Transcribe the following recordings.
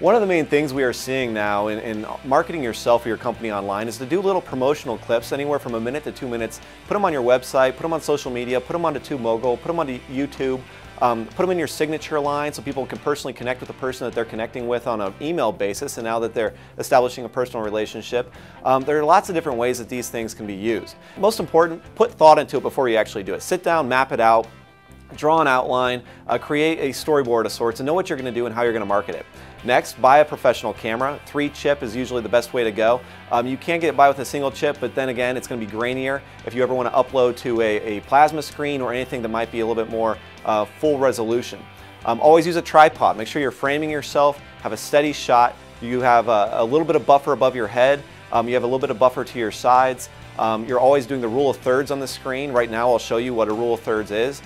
One of the main things we are seeing now in marketing yourself or your company online is to do little promotional clips, anywhere from a minute to 2 minutes. Put them on your website, put them on social media, put them onto TubeMogul, put them onto YouTube, put them in your signature line so people can personally connect with the person that they're connecting with on an email basis, and now that they're establishing a personal relationship. There are lots of different ways that these things can be used. Most important, put thought into it before you actually do it. Sit down, map it out, draw an outline, create a storyboard of sorts, and know what you're going to do and how you're going to market it. Next, buy a professional camera. 3-chip is usually the best way to go. You can get by with a single chip, but then again, it's going to be grainier if you ever want to upload to a plasma screen or anything that might be a little bit more full resolution. Always use a tripod. Make sure you're framing yourself, have a steady shot. You have a little bit of buffer above your head. You have a little bit of buffer to your sides. You're always doing the rule of thirds on the screen. Right now I'll show you what a rule of thirds is.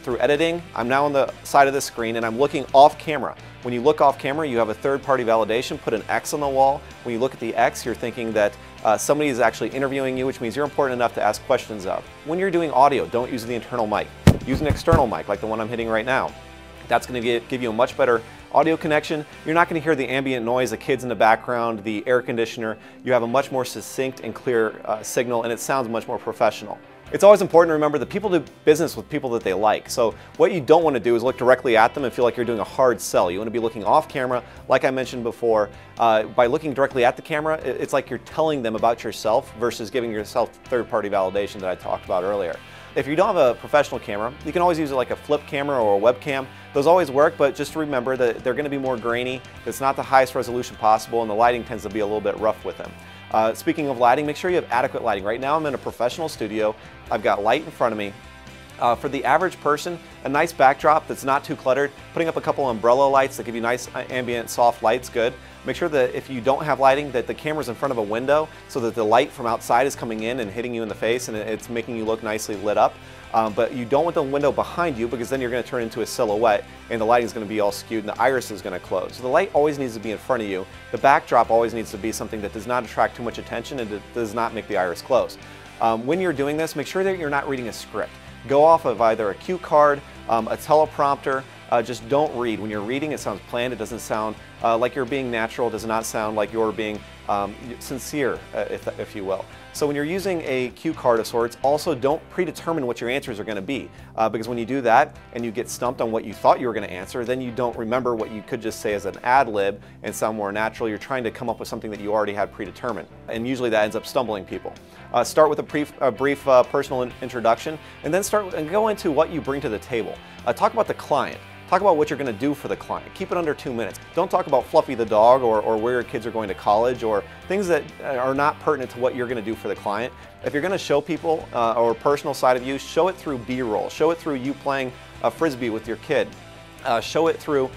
Through editing, I'm now on the side of the screen and I'm looking off camera. When you look off camera, you have a third-party validation. Put an X on the wall. When you look at the X, you're thinking that somebody is actually interviewing you, which means you're important enough to ask questions of. When you're doing audio, don't use the internal mic. Use an external mic like the one I'm hitting right now. That's going to give you a much better audio connection. You're not going to hear the ambient noise, the kids in the background, the air conditioner. You have a much more succinct and clear signal, and it sounds much more professional. It's always important to remember that people do business with people that they like. So what you don't want to do is look directly at them and feel like you're doing a hard sell. You want to be looking off camera, like I mentioned before. By looking directly at the camera, it's like you're telling them about yourself versus giving yourself third-party validation that I talked about earlier. If you don't have a professional camera, you can always use it like a flip camera or a webcam. Those always work, but just remember that they're going to be more grainy. It's not the highest resolution possible, and the lighting tends to be a little bit rough with them. Speaking of lighting, make sure you have adequate lighting. Right now I'm in a professional studio. I've got light in front of me. For the average person, a nice backdrop that's not too cluttered, putting up a couple umbrella lights that give you nice ambient soft light's good. Make sure that if you don't have lighting, that the camera's in front of a window so that the light from outside is coming in and hitting you in the face and it's making you look nicely lit up. But you don't want the window behind you because then you're going to turn into a silhouette and the lighting is going to be all skewed and the iris is going to close. So the light always needs to be in front of you. The backdrop always needs to be something that does not attract too much attention and it does not make the iris close. When you're doing this, make sure that you're not reading a script. Go off of either a cue card, a teleprompter. Just don't read. When you're reading, it sounds planned. It doesn't sound like you're being natural. It does not sound like you're being sincere, if you will. So when you're using a cue card of sorts, also don't predetermine what your answers are going to be, because when you do that and you get stumped on what you thought you were going to answer, then you don't remember what you could just say as an ad lib and sound more natural. You're trying to come up with something that you already had predetermined, and usually that ends up stumbling people. Start with a brief personal introduction, and then go into what you bring to the table. Talk about the client. Talk about what you're going to do for the client. Keep it under 2 minutes. Don't talk about Fluffy the dog or where your kids are going to college or things that are not pertinent to what you're going to do for the client. If you're going to show people or a personal side of you, show it through B-roll. Show it through you playing a Frisbee with your kid. Show it through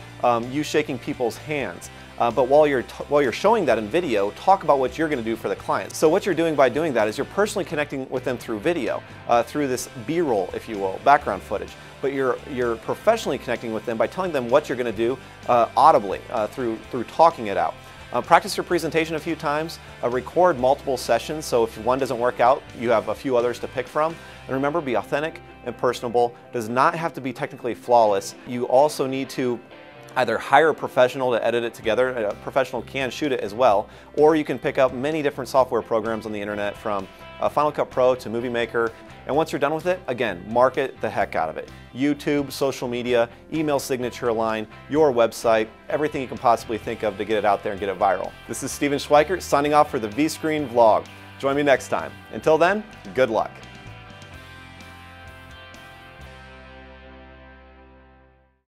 you shaking people's hands. But while you're showing that in video, talk about what you're going to do for the client. So what you're doing by doing that is you're personally connecting with them through video, through this B-roll, if you will, background footage. But you're professionally connecting with them by telling them what you're going to do audibly through talking it out. Practice your presentation a few times. Record multiple sessions, so if one doesn't work out, you have a few others to pick from. And remember, be authentic and personable. Does not have to be technically flawless. You also need to either hire a professional to edit it together. A professional can shoot it as well, or you can pick up many different software programs on the internet, from Final Cut Pro to Movie Maker. And once you're done with it, again, market the heck out of it. YouTube, social media, email signature line, your website, everything you can possibly think of to get it out there and get it viral. This is Steven Schweikert signing off for the V-Screen vlog. Join me next time. Until then, good luck.